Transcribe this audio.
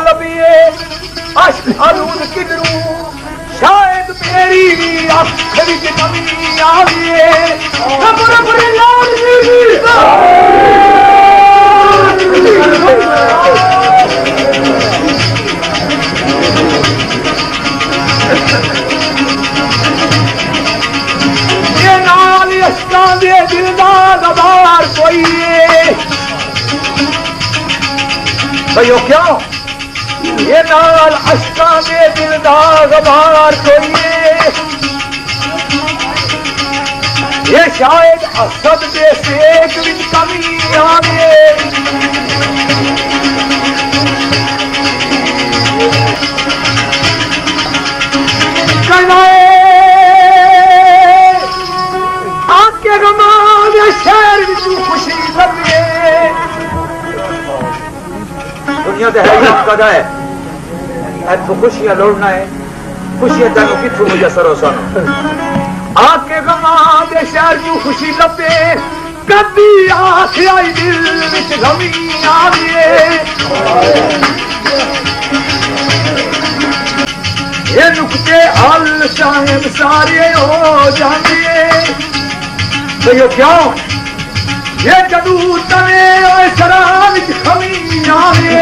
लबिए आलूद किधरू शायद मेरी अख विच नमी आवे खबर बड़े लाल ये नाल अशकां दे दिल दा गवार कोई भाइयों क्यों ये नाल अशकां दे दिल दा गवार कोई ये शायद असद दे सेक विच कमी आवे आके गमा दे शहर विच खुशी लगे दुनिया ते है कदा है तो खुशियां लौटना है खुशियां तेन कितों मुयसर हो सन आके गमा दे शहर की खुशी लभे कदी आख आई दिल विच गमी आवे ये नुकते हल साहिब सारे हो जाते तो ये क्यों ये जदू तने सरा विच खमी आवे